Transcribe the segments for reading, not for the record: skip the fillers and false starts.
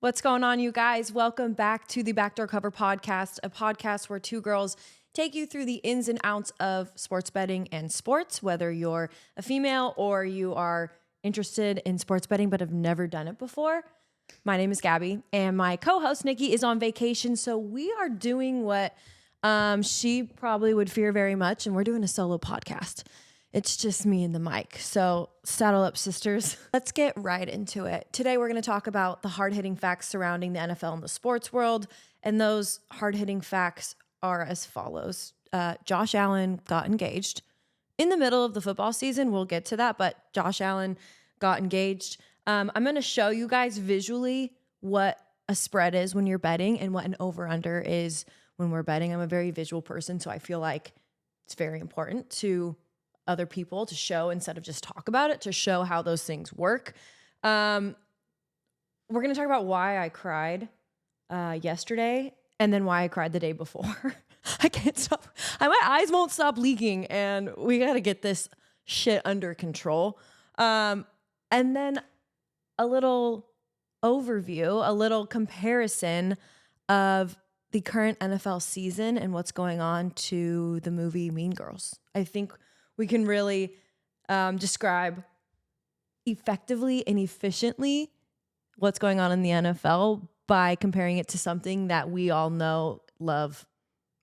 What's going on, you guys? Welcome back to the Backdoor Cover Podcast, a podcast where two girls take you through the ins and outs of sports betting and sports, whether you're a female or you are interested in sports betting but have never done it before. My name is Gabby, and my co-host Nikki is on vacation, so we are doing what she probably would fear very much, and we're doing a solo podcast. It's just me and the mic. So saddle up, sisters. Let's get right into it. Today, we're going to talk about the hard-hitting facts surrounding the NFL and the sports world. And those hard-hitting facts are as follows. Josh Allen got engaged in the middle of the football season. We'll get to that, but Josh Allen got engaged. I'm going to show you guys visually what a spread is when you're betting and what an over-under is when we're betting. I'm a very visual person, so I feel like it's very important to other people to show instead of just talk about it, to show how those things work. We're going to talk about why I cried yesterday and then why I cried the day before. I can't stop. My eyes won't stop leaking, and we got to get this shit under control. And then a little overview, a little comparison of the current NFL season and what's going on to the movie Mean Girls. I think we can really describe effectively and efficiently what's going on in the NFL by comparing it to something that we all know, love,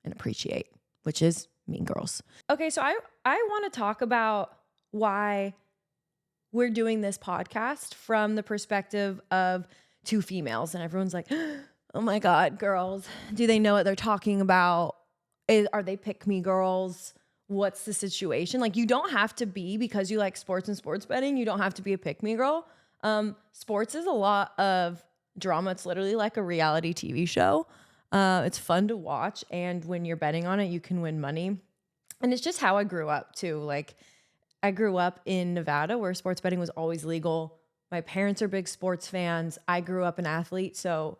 and appreciate, which is Mean Girls. Okay, so I want to talk about why we're doing this podcast from the perspective of two females. And everyone's like, oh my God, girls, do they know what they're talking about? Are they pick-me girls? What's the situation? Like, you don't have to be, because you like sports and sports betting, you don't have to be a pick-me girl. Sports is a lot of drama. It's literally like a reality TV show. It's fun to watch, and when you're betting on it, you can win money. And it's just how I grew up too. Like, I grew up in Nevada where sports betting was always legal. My parents are big sports fans. I grew up an athlete, so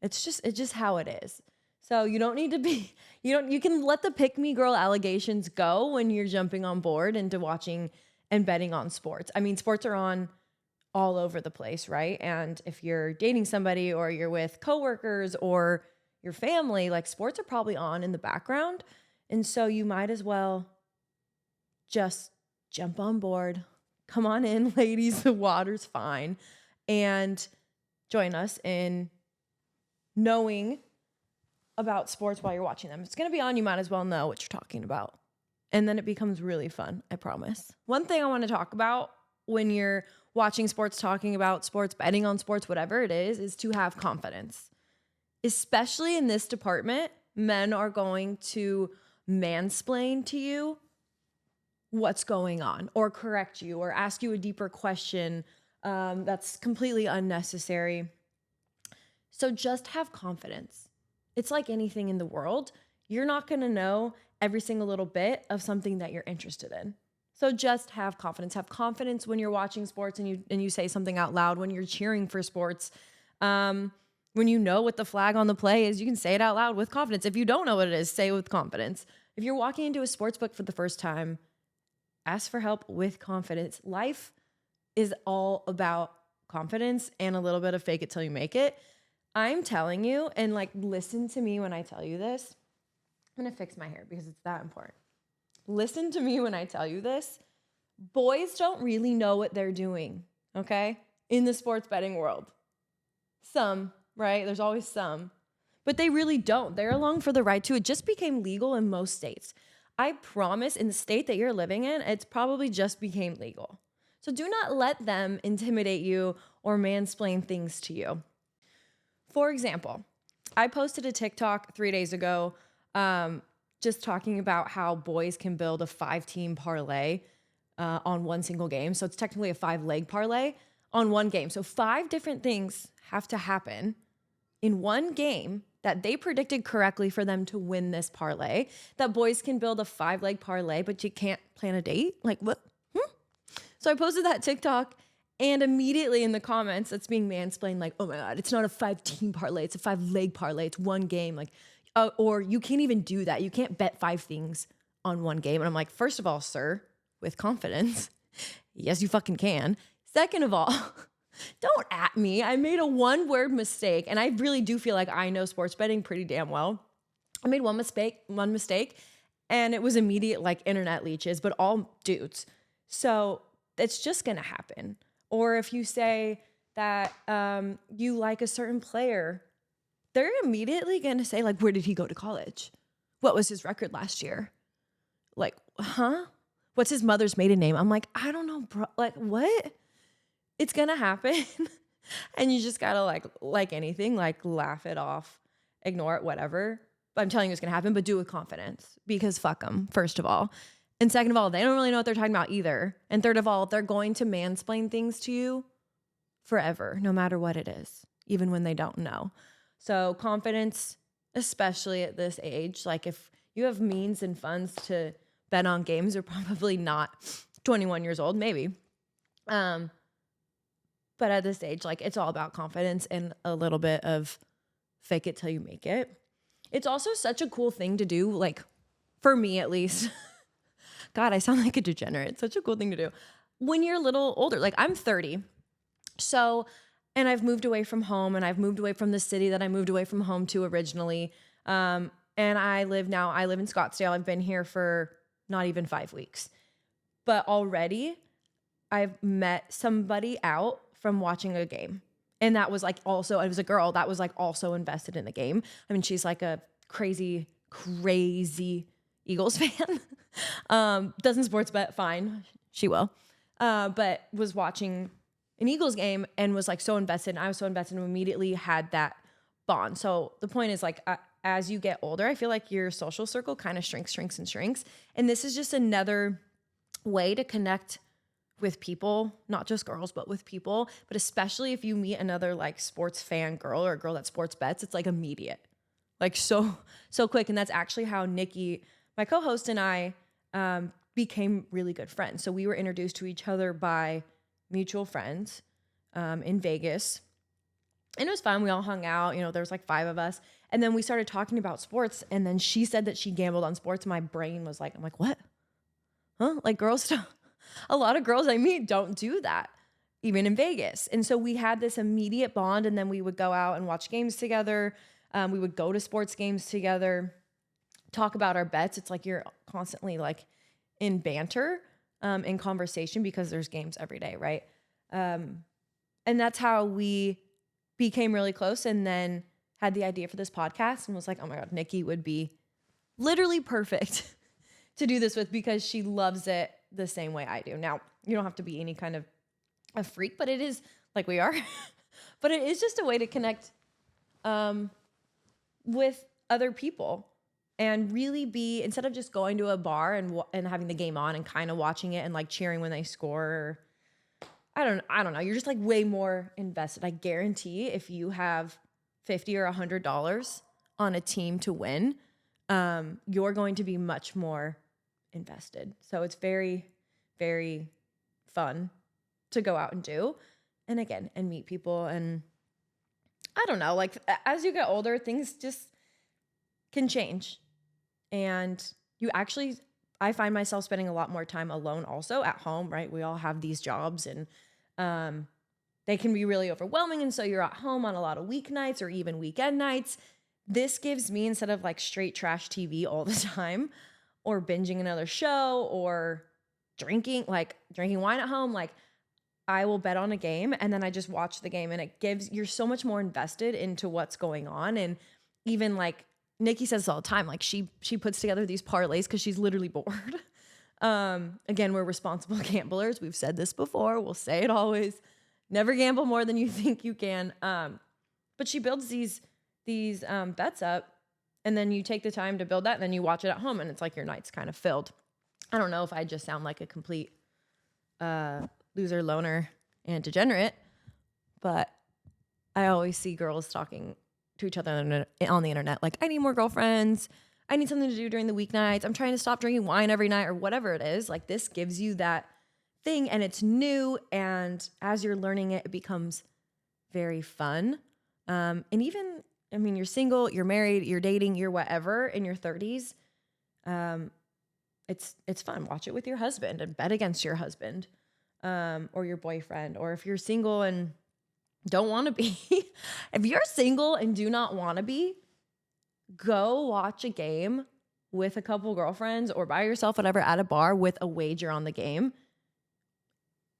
it's just how it is. So you don't need to be, you can let the pick me girl allegations go when you're jumping on board into watching and betting on sports. I mean, sports are on all over the place, right? And if you're dating somebody or you're with coworkers or your family, like, sports are probably on in the background. And so you might as well just jump on board. Come on in, ladies, the water's fine. And join us in knowing about sports while you're watching them. It's going to be on. You might as well know what you're talking about. And then it becomes really fun, I promise. One thing I want to talk about when you're watching sports, talking about sports, betting on sports, whatever it is to have confidence. Especially in this department, men are going to mansplain to you what's going on, or correct you, or ask you a deeper question that's completely unnecessary. So just have confidence. It's like anything in the world. You're not going to know every single little bit of something that you're interested in. So just have confidence. Have confidence when you're watching sports and you say something out loud, when you're cheering for sports. When you know what the flag on the play is, you can say it out loud with confidence. If you don't know what it is, say it with confidence. If you're walking into a sports book for the first time, ask for help with confidence. Life is all about confidence and a little bit of fake it till you make it. I'm telling you, and like, listen to me when I tell you this. I'm going to fix my hair because it's that important. Listen to me when I tell you this. Boys don't really know what they're doing, okay? In the sports betting world. Some, right? There's always some. But they really don't. They're along for the ride too. It just became legal in most states. I promise, in the state that you're living in, it's probably just became legal. So do not let them intimidate you or mansplain things to you. For example, I posted a TikTok 3 days ago just talking about how boys can build a 5-team parlay on one single game. So it's technically a 5-leg parlay on one game. So 5 different things have to happen in one game that they predicted correctly for them to win this parlay. That boys can build a 5-leg parlay, but you can't plan a date? Like, what? So I posted that TikTok, and immediately in the comments, it's being mansplained like, oh my God, it's not a 5-team parlay. It's a 5-leg parlay. It's one game. Like, or you can't even do that. You can't bet 5 things on one game. And I'm like, first of all, sir, with confidence, yes, you fucking can. Second of all, Don't at me. I made a 1-word mistake, and I really do feel like I know sports betting pretty damn well. I made one mistake, and it was immediate like internet leeches, but all dudes. So it's just gonna happen. Or if you say that you like a certain player, they're immediately gonna say like, where did he go to college? What was his record last year? Like, huh? What's his mother's maiden name? I'm like, I don't know, bro. Like, what? It's gonna happen. And you just gotta like anything, like laugh it off, ignore it, whatever. But I'm telling you it's gonna happen, but do it with confidence because fuck them, first of all. And second of all, they don't really know what they're talking about either. And third of all, they're going to mansplain things to you forever, no matter what it is, even when they don't know. So confidence, especially at this age, like if you have means and funds to bet on games, you're probably not 21 years old, maybe. But at this age, like it's all about confidence and a little bit of fake it till you make it. It's also such a cool thing to do, like for me at least. God, I sound like a degenerate. It's such a cool thing to do. When you're a little older, like I'm 30. So, and I've moved away from home and I've moved away from the city that I moved away from home to originally. And I live in Scottsdale. I've been here for not even 5 weeks. But already I've met somebody out from watching a game. And that was like also, it was a girl that was like also invested in the game. I mean, she's like a crazy Eagles fan. Doesn't sports bet, fine. She will. But was watching an Eagles game and was like so invested. And I was so invested and immediately had that bond. So the point is like, as you get older, I feel like your social circle kind of shrinks. And this is just another way to connect with people, not just girls, but with people. But especially if you meet another like sports fan girl or a girl that sports bets, it's like immediate, like so quick. And that's actually how Nikki, my co-host, and I became really good friends. So we were introduced to each other by mutual friends in Vegas. And it was fun. We all hung out, there was like 5 of us. And then we started talking about sports. And then she said that she gambled on sports. My brain was like, I'm like, what? Huh? Like girls don't. A lot of girls I meet don't do that, even in Vegas. And so we had this immediate bond, and then we would go out and watch games together. We would go to sports games together, talk about our bets. It's like you're constantly like in banter, in conversation because there's games every day, right? And that's how we became really close, and then had the idea for this podcast and was like, oh my God, Nikki would be literally perfect to do this with because she loves it the same way I do. Now, you don't have to be any kind of a freak, but it is like we are, but it is just a way to connect with other people and really be, instead of just going to a bar and having the game on and kind of watching it and like cheering when they score. I don't know. You're just like way more invested. I guarantee if you have $50 or $100 on a team to win, you're going to be much more invested. So it's very, very fun to go out and do. And again, and meet people. And I don't know, like as you get older, things just can change. And I find myself spending a lot more time alone also at home, right? We all have these jobs and they can be really overwhelming. And so you're at home on a lot of weeknights or even weekend nights. This gives me, instead of like straight trash TV all the time, or binging another show or drinking wine at home, like I will bet on a game and then I just watch the game, and you're so much more invested into what's going on. And even like Nikki says all the time, like she puts together these parlays because she's literally bored. Again, we're responsible gamblers. We've said this before. We'll say it always. Never gamble more than you think you can. But she builds these bets up. And then you take the time to build that, and then you watch it at home, and it's like your night's kind of filled. I don't know if I just sound like a complete loser, loner, and degenerate, but I always see girls talking to each other on the internet, like, I need more girlfriends. I need something to do during the weeknights. I'm trying to stop drinking wine every night or whatever it is. Like this gives you that thing, and it's new. And as you're learning it, it becomes very fun. And even, I mean, you're single, you're married, you're dating, you're whatever in your 30s. It's fun. Watch it with your husband and bet against your husband, or your boyfriend. Or if you're single and don't want to be. If you're single and do not want to be, go watch a game with a couple girlfriends or by yourself, whatever, at a bar with a wager on the game.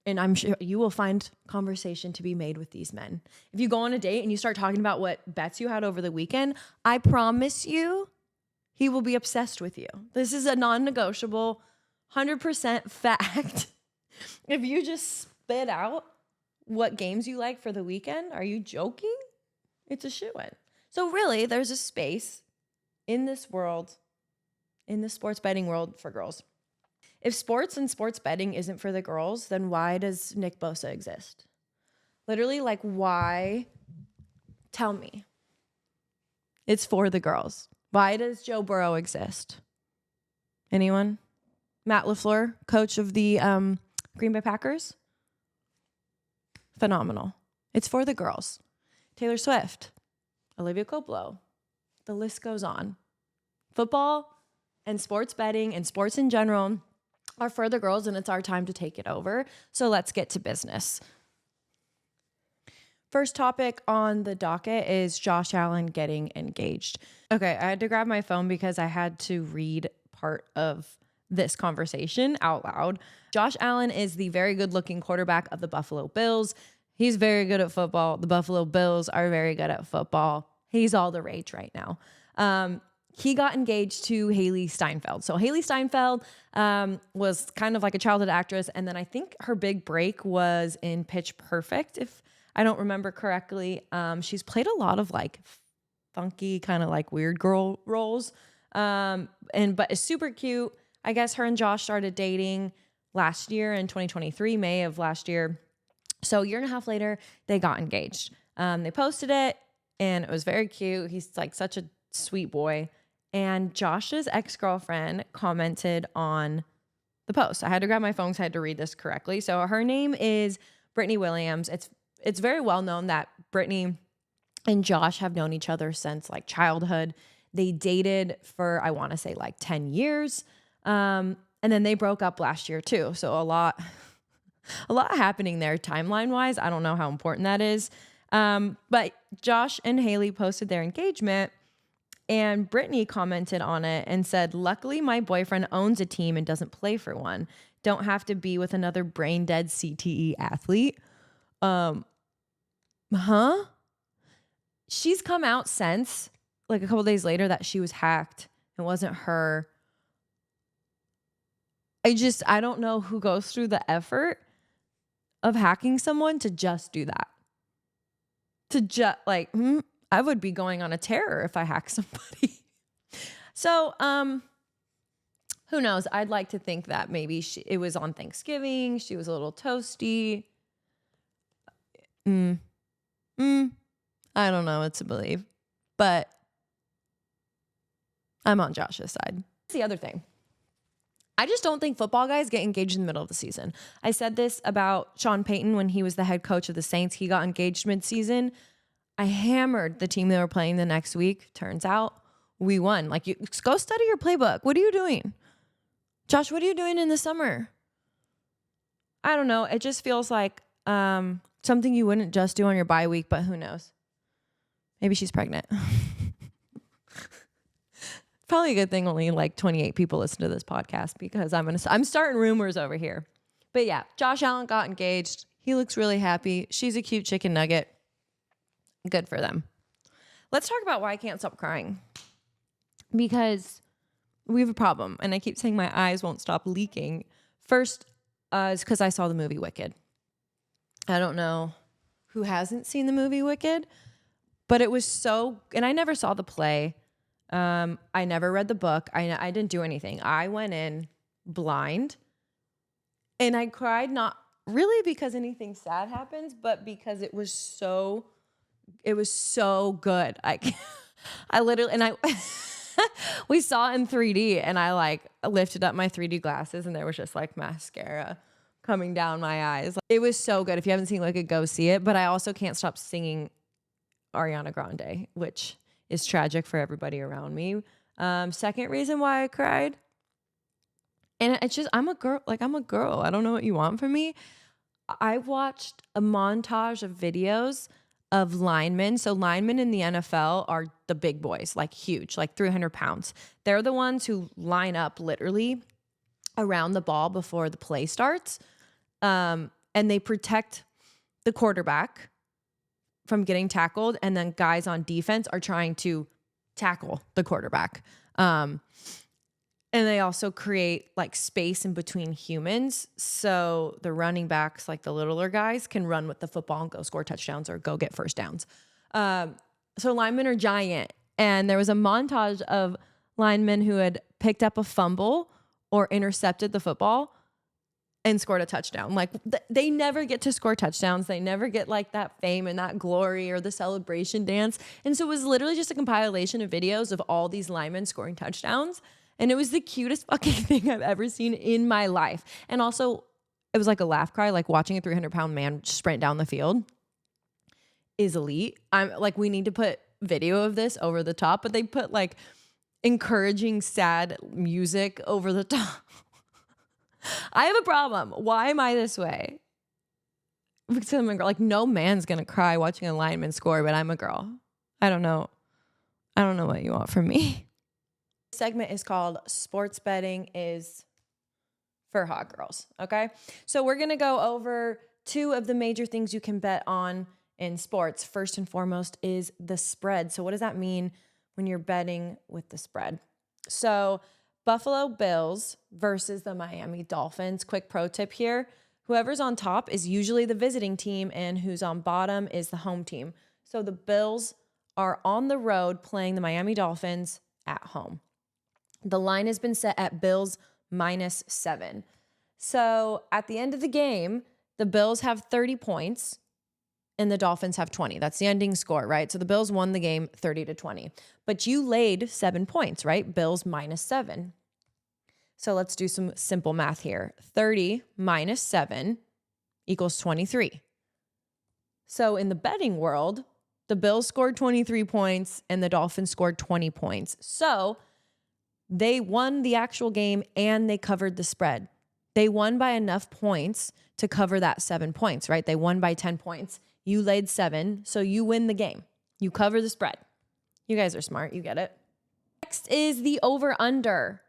And I'm sure you will find conversation to be made with these men. If you go on a date and you start talking about what bets you had over the weekend, I promise you, he will be obsessed with you. This is a non-negotiable, 100% fact. If you just spit out what games you like for the weekend, are you joking? It's a shoo-in. So really, there's a space in this world, in the sports betting world, for girls. If sports and sports betting isn't for the girls, then why does Nick Bosa exist? Literally, like, why? Tell me. It's for the girls. Why does Joe Burrow exist? Anyone? Matt LaFleur, coach of the Green Bay Packers? Phenomenal. It's for the girls. Taylor Swift, Olivia Coppola. The list goes on. Football and sports betting and sports in general are for the girls, and it's our time to take it over. So let's get to business. First topic on the docket is Josh Allen getting engaged. Okay, I had to grab my phone because I had to read part of this conversation out loud. Josh Allen is the very good-looking quarterback of the Buffalo Bills. He's very good at football. The Buffalo Bills are very good at football. He's all the rage right now. He got engaged to Haley Steinfeld. So Haley Steinfeld was kind of like a childhood actress. And then I think her big break was in Pitch Perfect, if I don't remember correctly. She's played a lot of like funky, kind of like weird girl roles. But is super cute. I guess her and Josh started dating last year in 2023, May of last year. So a year and a half later, they got engaged. They posted it and it was very cute. He's like such a sweet boy. And Josh's ex-girlfriend commented on the post. I had to grab my phone because I had to read this correctly. So her name is Brittany Williams. It's very well known that Brittany and Josh have known each other since like childhood. They dated for, I want to say like 10 years. And then they broke up last year too. So a lot happening there timeline wise. I don't know how important that is. But Josh and Haley posted their engagement. And Brittany commented on it and said, "Luckily, my boyfriend owns a team and doesn't play for one. Don't have to be with another brain dead CTE athlete." She's come out since, like a couple days later, that she was hacked. It wasn't her. I don't know who goes through the effort of hacking someone to just do that. I would be going on a terror if I hack somebody. So, who knows? I'd like to think that maybe it was on Thanksgiving. She was a little toasty. I don't know what to believe, but I'm on Josh's side. That's the other thing. I just don't think football guys get engaged in the middle of the season. I said this about Sean Payton when he was the head coach of the Saints. He got engaged mid-season. I hammered the team they were playing the next week. Turns out we won. Like, you go study your playbook. What are you doing? Josh, what are you doing in the summer? I don't know. It just feels like something you wouldn't just do on your bye week, but who knows? Maybe she's pregnant. Probably a good thing only like 28 people listen to this podcast because I'm starting rumors over here. But yeah, Josh Allen got engaged. He looks really happy. She's a cute chicken nugget. Good for them. Let's talk about why I can't stop crying. Because we have a problem. And I keep saying my eyes won't stop leaking. First, is because I saw the movie Wicked. I don't know who hasn't seen the movie Wicked. But it was so... And I never saw the play. I never read the book. I didn't do anything. I went in blind. And I cried not really because anything sad happens, but because it was so good. I literally, and we saw it in 3D and I like lifted up my 3D glasses and there was just like mascara coming down my eyes. It was so good. If you haven't seen Wicked, go see it. But I also can't stop singing Ariana Grande, which is tragic for everybody around me. Second reason why I cried. And it's just, I'm a girl. I don't know what you want from me. I watched a montage of videos of linemen. So linemen in the NFL are the big boys, like huge, like 300 pounds. They're the ones who line up literally around the ball before the play starts. And they protect the quarterback from getting tackled. And then guys on defense are trying to tackle the quarterback. And they also create like space in between humans. So the running backs, like the littler guys, can run with the football and go score touchdowns or go get first downs. So linemen are giant. And there was a montage of linemen who had picked up a fumble or intercepted the football and scored a touchdown. Like they never get to score touchdowns. They never get like that fame and that glory or the celebration dance. And so it was literally just a compilation of videos of all these linemen scoring touchdowns. And it was the cutest fucking thing I've ever seen in my life. And also it was like a laugh cry, like watching a 300-pound man sprint down the field is elite. I'm like, we need to put video of this over the top, but they put like encouraging, sad music over the top. I have a problem. Why am I this way? Because I'm a girl. Like no man's going to cry watching a lineman score, but I'm a girl. I don't know. I don't know what you want from me. This segment is called Sports Betting is for Hot Girls. Okay. So we're going to go over two of the major things you can bet on in sports. First and foremost is the spread. So what does that mean when you're betting with the spread? So Buffalo Bills versus the Miami Dolphins. Quick pro tip here. Whoever's on top is usually the visiting team and who's on bottom is the home team. So the Bills are on the road playing the Miami Dolphins at home. The line has been set at Bills -7. So at the end of the game, the Bills have 30 points and the Dolphins have 20. That's the ending score, right? So the Bills won the game 30-20. But you laid 7 points, right? Bills -7. So let's do some simple math here. 30 minus 7 equals 23. So in the betting world, the Bills scored 23 points and the Dolphins scored 20 points. So they won the actual game and they covered the spread. They won by enough points to cover that 7 points, right? They won by 10 points. You laid 7, so you win the game. You cover the spread. You guys are smart. You get it. Next is the over-under.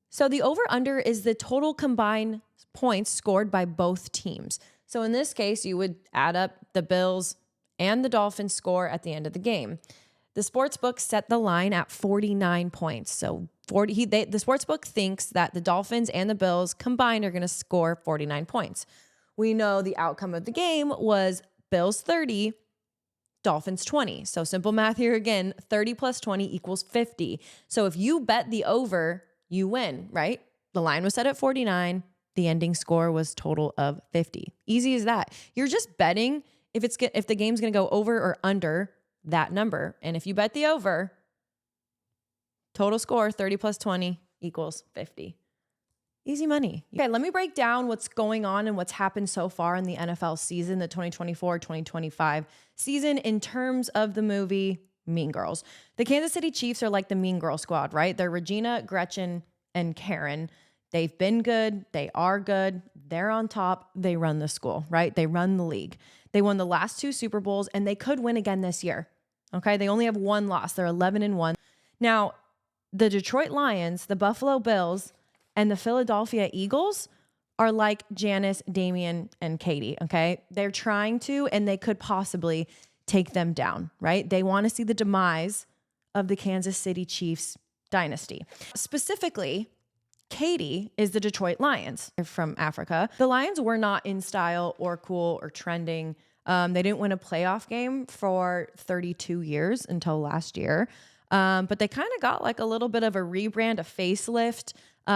So the over-under is the total combined points scored by both teams. So in this case, you would add up the Bills and the Dolphins score at the end of the game. The sportsbook set the line at 49 points. So the sportsbook thinks that the Dolphins and the Bills combined are going to score 49 points. We know the outcome of the game was Bills 30, Dolphins 20. So simple math here again, 30 plus 20 equals 50. So if you bet the over, you win, right? The line was set at 49. The ending score was total of 50. Easy as that. You're just betting if the game's going to go over or under that number. And if you bet the over, total score 30 plus 20 equals 50. Easy money. Okay, let me break down what's going on and what's happened so far in the NFL season, the 2024-2025 season in terms of the movie Mean Girls. The Kansas City Chiefs are like the Mean Girl squad, right? They're Regina, Gretchen, and Karen. They've been good. They are good. They're on top. They run the school, right? They run the league. They won the last 2 Super Bowls and they could win again this year. Okay, they only have 1 loss. They're 11-1. Now, the Detroit Lions, the Buffalo Bills, and the Philadelphia Eagles are like Janice, Damian, and Katie, okay? They're trying to, and they could possibly take them down, right? They want to see the demise of the Kansas City Chiefs dynasty. Specifically, Katie is the Detroit Lions. They're from Africa. The Lions were not in style or cool or trending. They didn't win a playoff game for 32 years until last year. But they kind of got like a little bit of a rebrand, a facelift.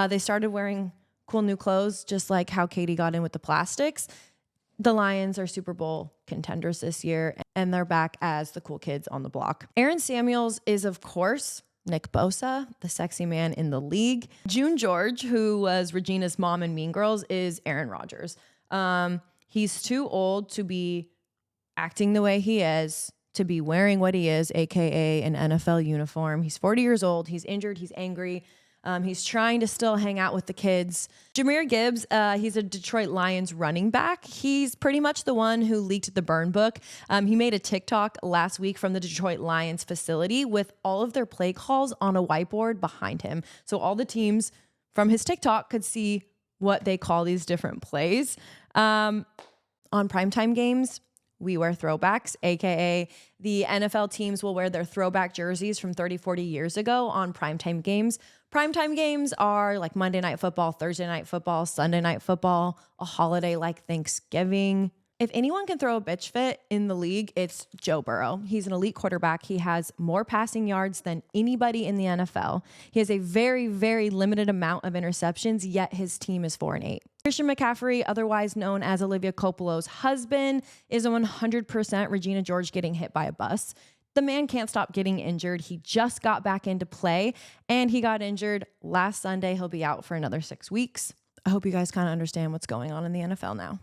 They started wearing cool new clothes, just like how Katie got in with the plastics. The Lions are Super Bowl contenders this year, and they're back as the cool kids on the block. Aaron Samuels is, of course, Nick Bosa, the sexy man in the league. June George, who was Regina's mom in Mean Girls, is Aaron Rodgers. He's too old to be acting the way he is, to be wearing what he is, aka an NFL uniform. He's 40 years old. He's injured. He's angry. He's trying to still hang out with the kids. Jahmyr Gibbs, he's a Detroit Lions running back. He's pretty much the one who leaked the burn book. He made a TikTok last week from the Detroit Lions facility with all of their play calls on a whiteboard behind him. So all the teams from his TikTok could see what they call these different plays. On primetime games, we wear throwbacks, aka the NFL teams will wear their throwback jerseys from 30, 40 years ago on primetime games. Primetime games are like Monday Night Football, Thursday Night Football, Sunday Night Football, a holiday like Thanksgiving. If anyone can throw a bitch fit in the league, it's Joe Burrow. He's an elite quarterback. He has more passing yards than anybody in the NFL. He has a very, very limited amount of interceptions, yet his team is 4-8. Christian McCaffrey, otherwise known as Olivia Coppolo's husband, is a 100% Regina George getting hit by a bus. The man can't stop getting injured. He just got back into play, and he got injured last Sunday. He'll be out for another 6 weeks. I hope you guys kind of understand what's going on in the NFL now.